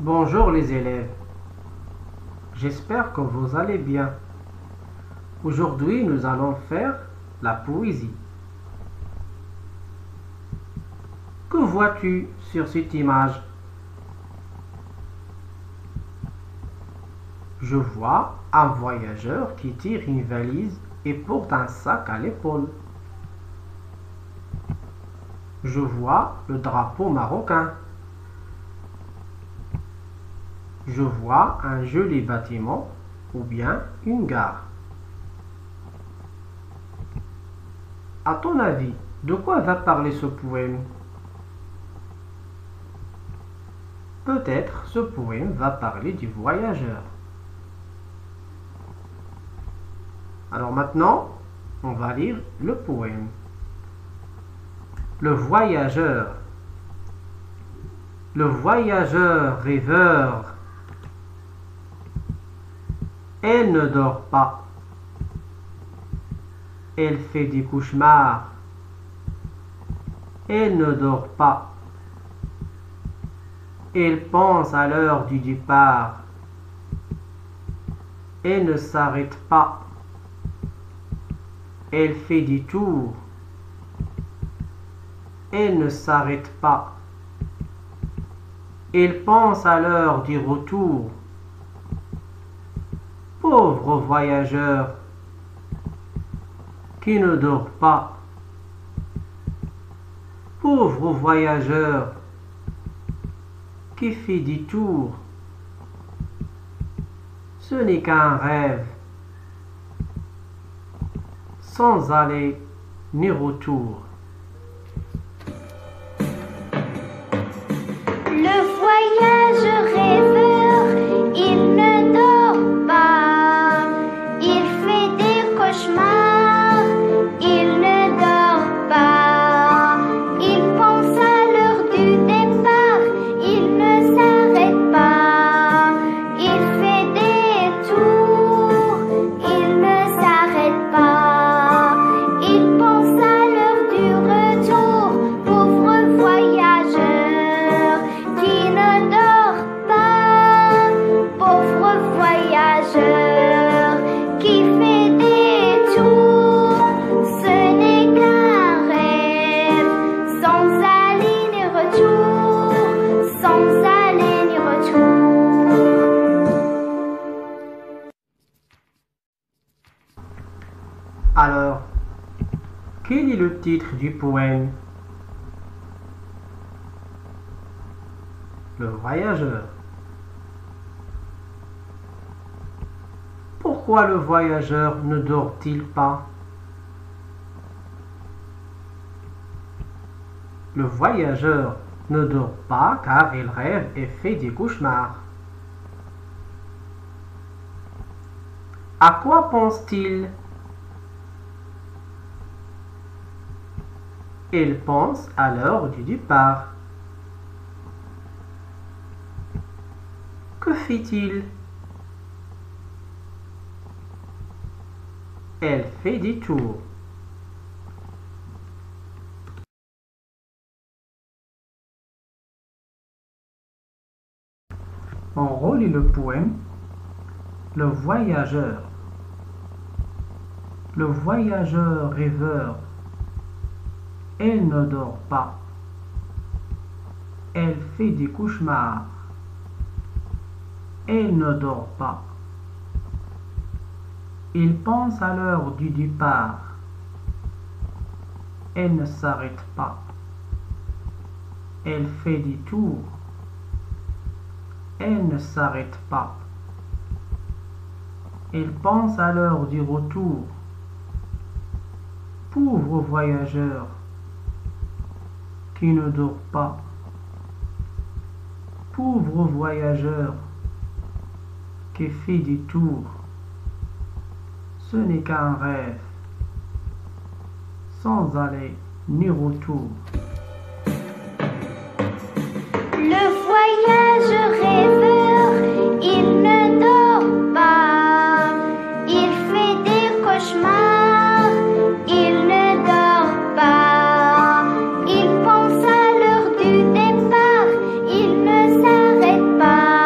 Bonjour les élèves, j'espère que vous allez bien. Aujourd'hui, nous allons faire la poésie. Que vois-tu sur cette image? Je vois un voyageur qui tire une valise et porte un sac à l'épaule. Je vois le drapeau marocain. Je vois un joli bâtiment ou bien une gare. À ton avis, de quoi va parler ce poème? Peut-être ce poème va parler du voyageur. Alors maintenant, on va lire le poème. Le voyageur. Le voyageur rêveur. Elle ne dort pas. Elle fait des cauchemars. Elle ne dort pas. Elle pense à l'heure du départ. Elle ne s'arrête pas. Elle fait des tours. Elle ne s'arrête pas. Elle pense à l'heure du retour. Pauvre voyageur qui ne dort pas. Pauvre voyageur qui fait des tours. Ce n'est qu'un rêve, sans aller ni retour. Le voyage rêveur, il ne dort pas, il fait des cauchemars, il ne dort pas, il pense à l'heure du départ, il ne s'arrête pas, il fait des tours, il ne s'arrête pas, il pense à l'heure du retour, pauvre voyageur qui ne dort pas, pauvre voyageur qui fait des tours. Ce n'est qu'un rêve, sans aller ni retour, sans aller ni retour. Alors, quel est le titre du poème? Le voyageur. Pourquoi le voyageur ne dort-il pas? Le voyageur ne dort pas car il rêve et fait des cauchemars. À quoi pense-t-il? Il pense à l'heure du départ. Que fait-il? Elle fait des tours. On relit le poème. Le voyageur. Le voyageur rêveur. Elle ne dort pas. Elle fait des cauchemars. Elle ne dort pas. Il pense à l'heure du départ. Elle ne s'arrête pas. Elle fait des tours. Elle ne s'arrête pas. Il pense à l'heure du retour. Pauvre voyageur qui ne dort pas. Pauvre voyageur qui fait des tours. Ce n'est qu'un rêve, sans aller ni retour. Le voyage rêveur, il ne dort pas, il fait des cauchemars, il ne dort pas, il pense à l'heure du départ, il ne s'arrête pas.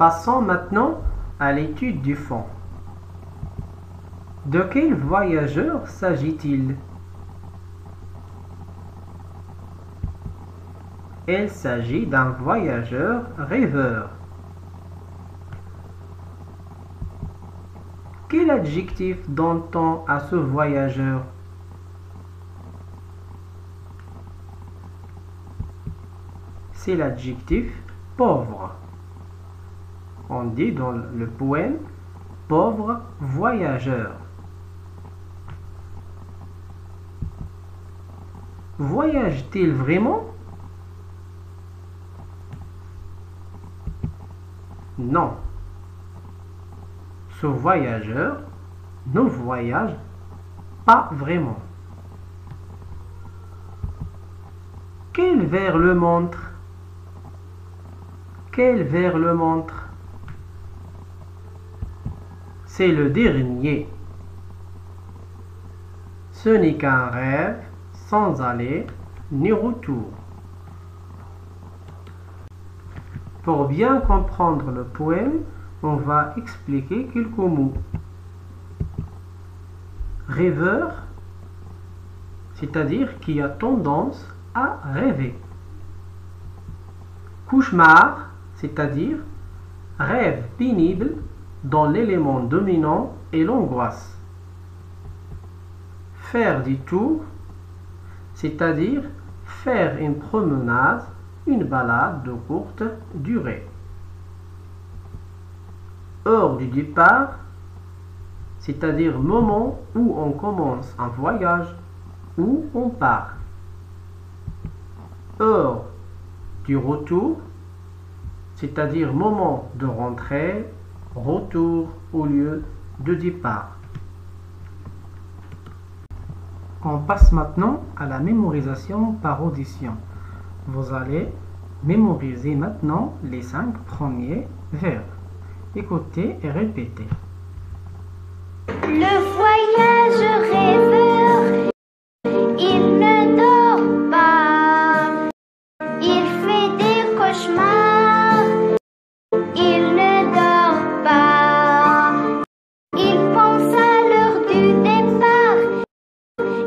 Passons maintenant à l'étude du fond. De quel voyageur s'agit-il? Il s'agit d'un voyageur rêveur. Quel adjectif donne-t-on à ce voyageur? C'est l'adjectif pauvre. On dit dans le poème pauvre voyageur. Voyage-t-il vraiment? Non. Ce voyageur ne voyage pas vraiment. Quel vers le montre? Quel vers le montre? C'est le dernier. Ce n'est qu'un rêve sans aller ni retour. Pour bien comprendre le poème, on va expliquer quelques mots. Rêveur, c'est-à-dire qui a tendance à rêver. Cauchemar, c'est-à-dire rêve pénible dont l'élément dominant est l'angoisse. Faire du tour, c'est-à-dire faire une promenade, une balade de courte durée. Heure du départ, c'est-à-dire moment où on commence un voyage, où on part. Heure du retour, c'est-à-dire moment de rentrée, retour au lieu de départ. On passe maintenant à la mémorisation par audition. Vous allez mémoriser maintenant les 5 premiers verbes. Écoutez et répétez. Le voyage rêveur, il ne dort pas, il fait des cauchemars, il ne dort pas, il pense à l'heure du départ,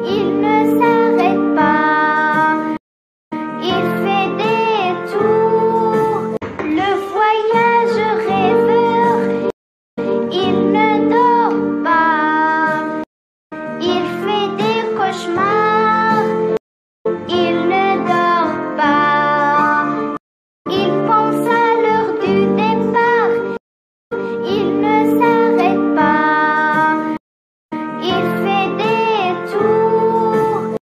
il ne s'arrête pas, il fait des tours. Le voyage rêveur, il ne dort pas, il fait des cauchemars, il ne dort pas, il pense à l'heure du départ, il ne s'arrête pas, il fait des tours.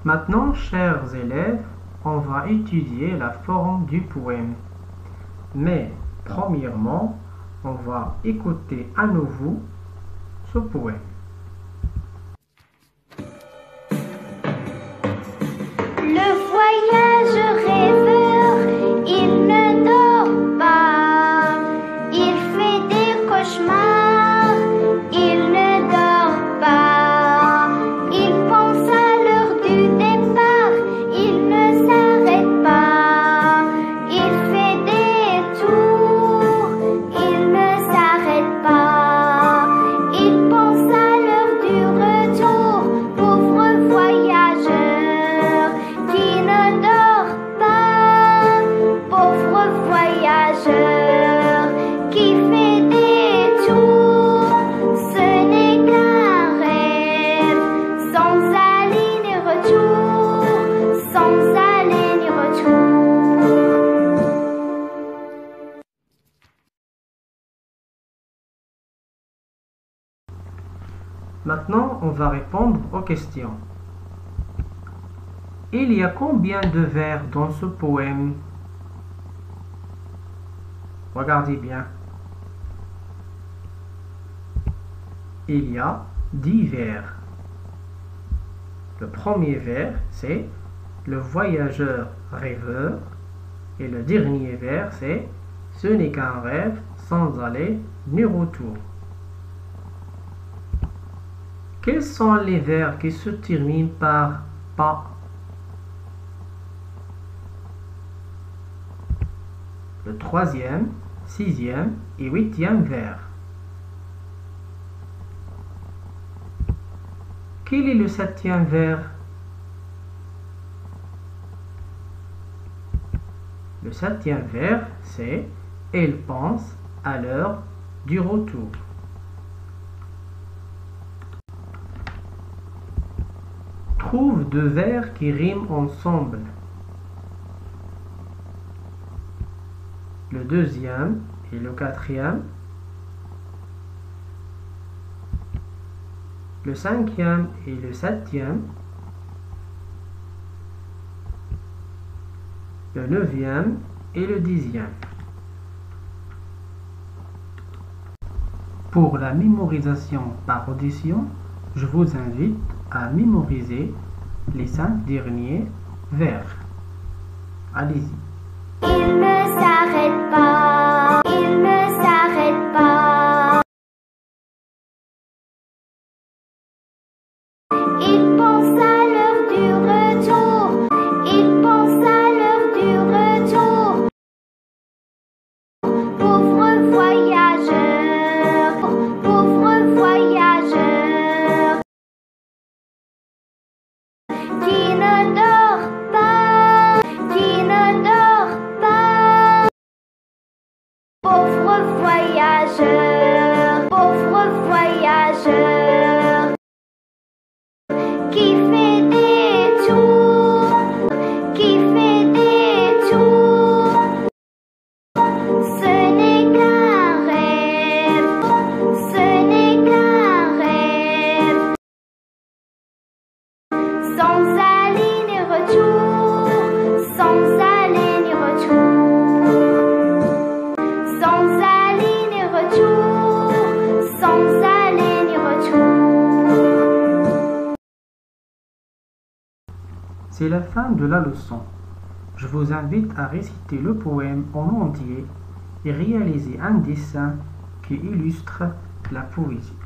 Maintenant, chers élèves, on va étudier la forme du poème. Mais, premièrement, on va écouter à nouveau ce poème. Le voyage rêveur, il ne dort pas, il fait des cauchemars, il ne dort pas, il pense à l'heure du départ, il ne s'arrête pas, il fait des tours, il ne s'arrête pas, il pense à l'heure du retour, pauvre voyageur qui ne dort pas, pauvre voyageur qui fait des tours. Ce n'est qu'un rêve sans aller ni retour, sans aller ni retour. Maintenant, on va répondre aux questions. Il y a combien de vers dans ce poème? Regardez bien. Il y a 10 vers. Le premier vers, c'est le voyageur rêveur. Et le dernier vers, c'est ce n'est qu'un rêve sans aller ni retour. Quels sont les verbes qui se terminent par pas? Le troisième, sixième et huitième verbe. Quel est le septième verbe? Le septième verbe, c'est « Elle pense à l'heure du retour ». Trouve deux verbes qui riment ensemble. Le deuxième et le quatrième. Le cinquième et le septième. Le neuvième et le dixième. Pour la mémorisation par audition, je vous invite à mémoriser les 5 derniers verbes. Allez-y. Il ne s'arrête pas, il ne s'arrête pas. Il pense à l'heure du retour, il pense à l'heure du retour. Pauvre voyageur, pauvre voyageur, qui ne dort pas, qui ne dort pas. Pauvre voyageur, pauvre voyageur, qui fait des tours, qui fait des tours. Ce n'est qu'un rêve, ce n'est qu'un rêve. Sans aller ni retour, sans aller ni retour. Sans aller ni retour, sans aller ni retour. C'est la fin de la leçon. Je vous invite à réciter le poème en entier et réaliser un dessin qui illustre la poésie.